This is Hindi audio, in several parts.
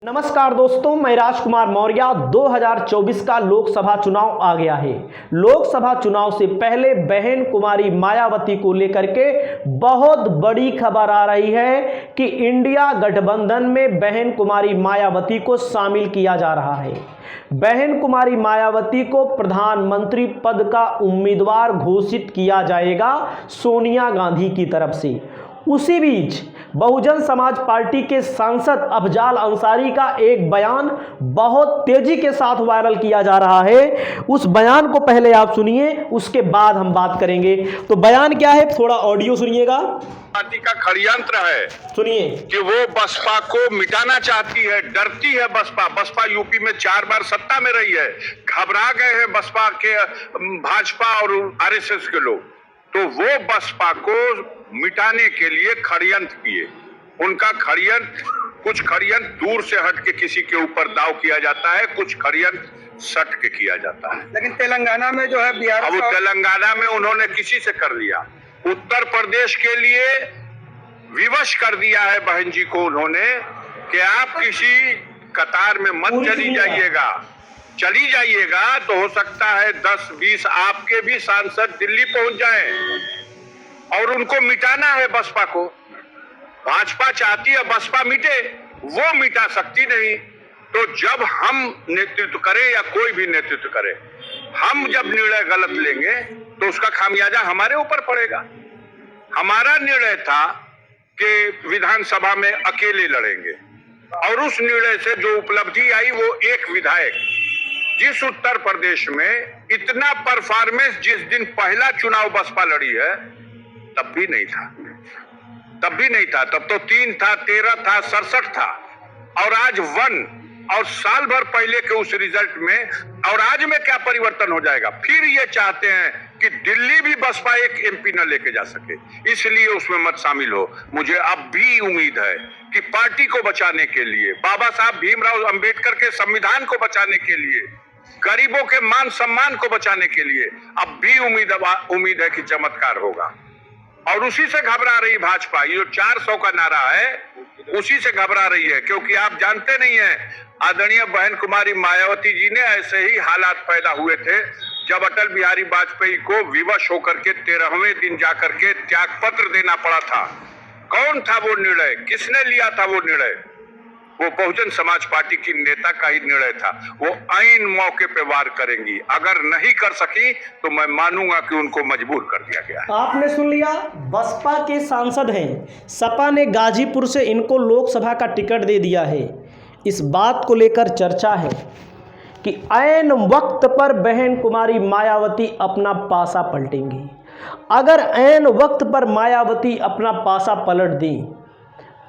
नमस्कार दोस्तों, मैं राजकुमार मौर्य। 2024 का लोकसभा चुनाव आ गया है। लोकसभा चुनाव से पहले बहन कुमारी मायावती को लेकर के बहुत बड़ी खबर आ रही है कि इंडिया गठबंधन में बहन कुमारी मायावती को शामिल किया जा रहा है। बहन कुमारी मायावती को प्रधानमंत्री पद का उम्मीदवार घोषित किया जाएगा सोनिया गांधी की तरफ से। उसी बीच बहुजन समाज पार्टी के सांसद अफजाल अंसारी का एक बयान बहुत तेजी के साथ वायरल किया जा रहा है। उस बयान को पहले आप सुनिए, उसके बाद हम बात करेंगे। तो बयान क्या है, थोड़ा ऑडियो सुनिएगा। पार्टी का षड्यंत्र है, सुनिए, कि वो बसपा को मिटाना चाहती है, डरती है बसपा यूपी में 4 बार सत्ता में रही है, घबरा गए हैं बसपा के भाजपा और आरएसएस के लोग। तो वो बसपा को मिटाने के लिए षड्यंत्र किए। उनका कुछ षड्यंत्र दूर से हट के किसी के ऊपर दाव किया जाता है, कुछ षड्यंत्र सट के किया जाता है। लेकिन तेलंगाना में जो है बिहार, अब तेलंगाना में उन्होंने किसी से कर लिया, उत्तर प्रदेश के लिए विवश कर दिया है बहन जी को उन्होंने कि आप किसी कतार में मत चली जाइएगा तो हो सकता है 10-20 आपके भी सांसद दिल्ली पहुंच जाएं और उनको मिटाना है बसपा को। भाजपा चाहती है बसपा मिटे, वो मिटा सकती नहीं। तो जब हम नेतृत्व करें या कोई भी नेतृत्व करे, हम जब निर्णय गलत लेंगे तो उसका खामियाजा हमारे ऊपर पड़ेगा। हमारा निर्णय था कि विधानसभा में अकेले लड़ेंगे और उस निर्णय से जो उपलब्धि आई वो एक विधायक, जिस उत्तर प्रदेश में इतना परफॉर्मेंस जिस दिन पहला चुनाव बसपा लड़ी है तब भी नहीं था। तब तो 3 था, 13 था, 67 था और आज 1। और साल भर पहले के उस रिजल्ट में और आज में क्या परिवर्तन हो जाएगा। फिर ये चाहते हैं कि दिल्ली भी बसपा एक एमपी न लेके जा सके, इसलिए उसमें मत शामिल हो। मुझे अब भी उम्मीद है कि पार्टी को बचाने के लिए, बाबा साहब भीमराव अंबेडकर के संविधान को बचाने के लिए, गरीबों के मान सम्मान को बचाने के लिए अब भी उम्मीद है कि चमत्कार होगा। और उसी से घबरा रही भाजपा। ये जो 400 का नारा है उसी से घबरा रही है, क्योंकि आप जानते नहीं हैं आदरणीय बहन कुमारी मायावती जी ने ऐसे ही हालात पैदा हुए थे जब अटल बिहारी वाजपेयी को विवश होकर के 13वें दिन जाकर के त्याग पत्र देना पड़ा था। कौन था वो निर्णय, किसने लिया था वो निर्णय? वो बहुजन समाज पार्टी की नेता का ही निर्णय था। वो आईन मौके पे वार करेंगी, अगर नहीं कर सकी तो मैं मानूंगा कि उनको मजबूर कर दिया गया है। आपने सुन लिया, बसपा के सांसद हैं, सपा ने गाजीपुर से इनको लोकसभा का टिकट दे दिया है। इस बात को लेकर चर्चा है कि ऐन वक्त पर बहन कुमारी मायावती अपना पासा पलटेंगी। अगर ऐन वक्त पर मायावती अपना पासा पलट दी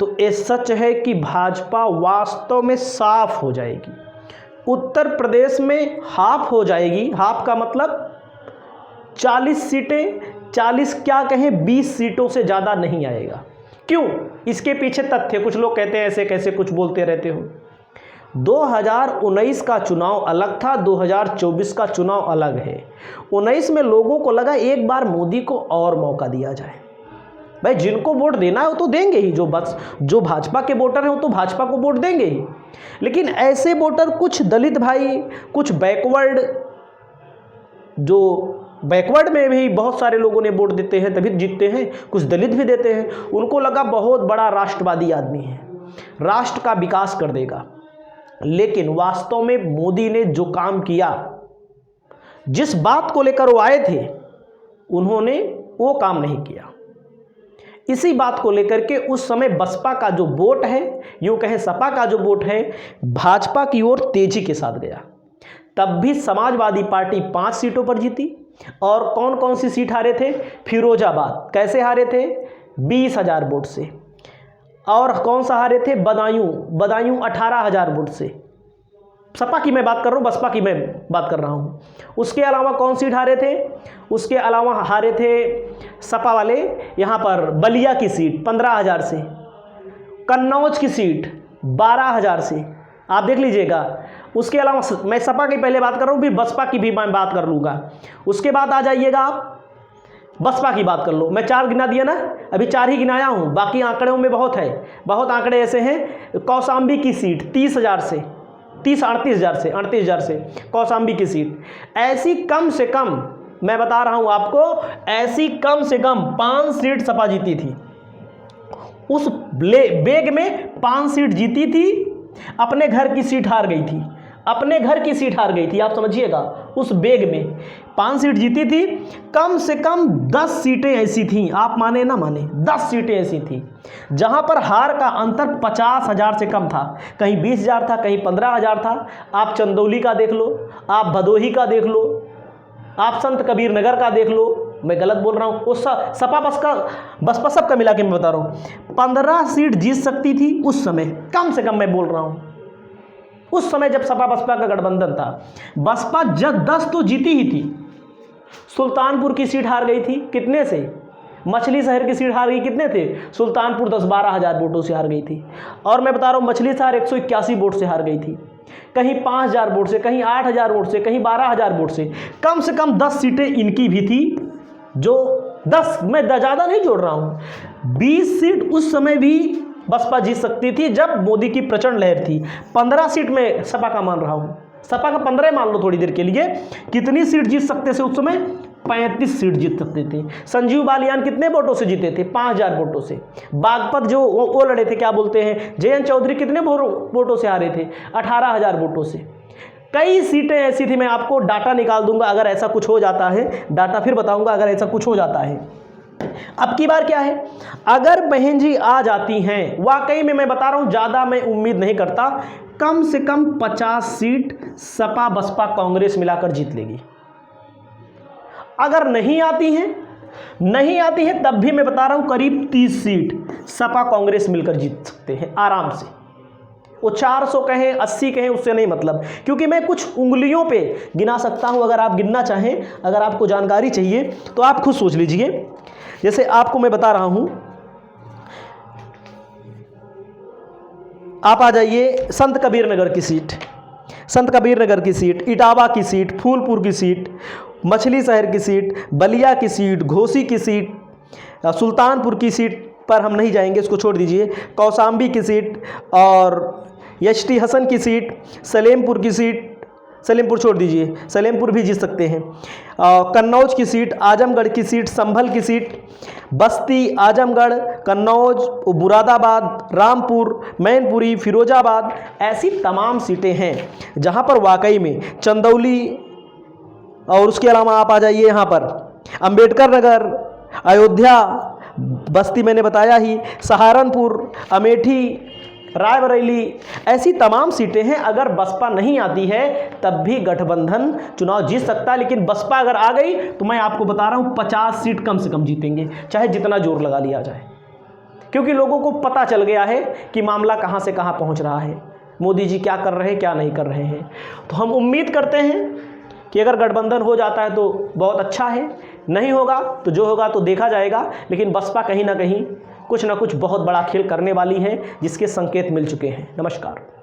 तो ये सच है कि भाजपा वास्तव में साफ हो जाएगी। उत्तर प्रदेश में हाफ हो जाएगी। हाफ का मतलब 40 सीटें, 40 क्या कहें 20 सीटों से ज़्यादा नहीं आएगा। क्यों? इसके पीछे तथ्य, कुछ लोग कहते हैं ऐसे कैसे कुछ बोलते रहते हो। 2019 का चुनाव अलग था, 2024 का चुनाव अलग है। 19 में लोगों को लगा एक बार मोदी को और मौका दिया जाए। भाई जिनको वोट देना है वो तो देंगे ही, जो भाजपा के वोटर हैं वो तो भाजपा को वोट देंगे ही। लेकिन ऐसे वोटर, कुछ दलित भाई, कुछ बैकवर्ड में भी बहुत सारे लोगों ने वोट देते हैं तभी जीतते हैं, कुछ दलित भी देते हैं। उनको लगा बहुत बड़ा राष्ट्रवादी आदमी है, राष्ट्र का विकास कर देगा। लेकिन वास्तव में मोदी ने जो काम किया, जिस बात को लेकर वो आए थे, उन्होंने वो काम नहीं किया। इसी बात को लेकर के उस समय बसपा का जो वोट है, यूँ कहें सपा का जो वोट है, भाजपा की ओर तेजी के साथ गया। तब भी समाजवादी पार्टी 5 सीटों पर जीती। और कौन कौन सी सीट हारे थे? फिरोजाबाद कैसे हारे थे? 20,000 वोट से। और कौन सा हारे थे? बदायूं 18,000 वोट से। सपा की मैं बात कर रहा हूँ, बसपा की मैं बात कर रहा हूँ। उसके अलावा कौन सीट हारे थे? उसके अलावा हारे थे सपा वाले यहाँ पर बलिया की सीट 15,000 से, कन्नौज की सीट 12,000 से। आप देख लीजिएगा। उसके अलावा मैं सपा की पहले बात कर रहा हूँ, फिर बसपा की भी मैं बात कर लूँगा। उसके बाद आ जाइएगा आप बसपा की बात कर लो, मैं 4 गिना दिया ना, अभी 4 ही गिनाया हूँ, बाकी आंकड़ों में बहुत है, बहुत आंकड़े ऐसे हैं। कौशाम्बी की सीट 30,000 से 38,000 से कौशाम्बी की सीट, ऐसी कम से कम, मैं बता रहा हूँ आपको, ऐसी कम से कम 5 सीट सपा जीती थी। उस बेग में 5 सीट जीती थी, अपने घर की सीट हार गई थी, अपने घर की सीट हार गई थी, आप समझिएगा। उस बेग में 5 सीट जीती थी, कम से कम 10 सीटें ऐसी थीं, आप माने ना माने, 10 सीटें ऐसी थीं जहां पर हार का अंतर 50,000 से कम था, कहीं 20,000 था, कहीं 15,000 था। आप चंदौली का देख लो, आप भदोही का देख लो, आप संत कबीर नगर का देख लो, मैं गलत बोल रहा हूँ, उस सपा बसपा सब का मिला के मैं बता रहा हूँ, 15 सीट जीत सकती थी उस समय, कम से कम मैं बोल रहा हूँ। उस समय जब सपा बसपा का गठबंधन था, बसपा जब 10 तो जीती ही थी। सुल्तानपुर की सीट हार गई थी, कितने से? मछली शहर की सीट हार गई, कितने थे? सुल्तानपुर 10-12 हज़ार वोटों से हार गई थी। और मैं बता रहा हूँ, मछली शहर 181 वोट से हार गई थी, कहीं 5,000 वोट से, कहीं 8,000 वोट से, कहीं 12,000 वोट से। कम से कम 10 सीटें इनकी भी थी, जो 10, मैं ज़्यादा नहीं जोड़ रहा हूँ, 20 सीट उस समय भी बसपा जीत सकती थी जब मोदी की प्रचंड लहर थी। 15 सीट में सपा का मान रहा हूँ, सपा का 15 मान लो थोड़ी देर के लिए। कितनी सीट जीत सकते थे उस समय? 35 सीट जीत सकते थे। संजीव बालियान कितने वोटों से जीते थे? 5,000 वोटों से। बागपत जो वो लड़े थे, क्या बोलते हैं, जयंत चौधरी, कितने वोटों से हारे थे? 18,000 वोटों से। कई सीटें ऐसी थी, मैं आपको डाटा निकाल दूंगा अगर ऐसा कुछ हो जाता है, डाटा फिर बताऊंगा अगर ऐसा कुछ हो जाता है। अब की बार क्या है, अगर बहन जी आ जाती हैं, वाकई में मैं बता रहा हूं, ज़्यादा मैं उम्मीद नहीं करता, कम से कम 50 सीट सपा बसपा कांग्रेस मिलाकर जीत लेगी। अगर नहीं आती हैं तब भी मैं बता रहा हूं, करीब 30 सीट सपा कांग्रेस मिलकर जीत सकते हैं आराम से। वो 400 कहें, 80 कहें, उससे नहीं मतलब, क्योंकि मैं कुछ उंगलियों पे गिना सकता हूं। अगर आप गिनना चाहें, अगर आपको जानकारी चाहिए तो आप खुद सोच लीजिए। जैसे आपको मैं बता रहा हूं, आप आ जाइए संत कबीर नगर की सीट, संत कबीर नगर की सीट, इटावा की सीट, फूलपुर की सीट, मछली शहर की सीट, बलिया की सीट, घोसी की सीट, सुल्तानपुर की सीट पर हम नहीं जाएंगे, इसको छोड़ दीजिए, कौशाम्बी की सीट और एचटी हसन की सीट, सलेमपुर की सीट, सलेमपुर छोड़ दीजिए, सलेमपुर भी जीत सकते हैं, कन्नौज की सीट, आजमगढ़ की सीट, संभल की सीट, बस्ती, आजमगढ़, कन्नौज, मुरादाबाद, रामपुर, मैनपुरी, फिरोजाबाद, ऐसी तमाम सीटें हैं जहां पर वाकई में चंदौली, और उसके अलावा आप आ जाइए यहाँ पर अंबेडकर नगर, अयोध्या, बस्ती मैंने बताया ही, सहारनपुर, अमेठी, रायबरेली, ऐसी तमाम सीटें हैं। अगर बसपा नहीं आती है तब भी गठबंधन चुनाव जीत सकता है, लेकिन बसपा अगर आ गई तो मैं आपको बता रहा हूं 50 सीट कम से कम जीतेंगे, चाहे जितना जोर लगा लिया जाए, क्योंकि लोगों को पता चल गया है कि मामला कहां से कहां पहुंच रहा है, मोदी जी क्या कर रहे हैं, क्या नहीं कर रहे हैं। तो हम उम्मीद करते हैं कि अगर गठबंधन हो जाता है तो बहुत अच्छा है, नहीं होगा तो जो होगा तो देखा जाएगा। लेकिन बसपा कहीं ना कहीं कुछ ना कुछ बहुत बड़ा खेल करने वाली है, जिसके संकेत मिल चुके हैं। नमस्कार।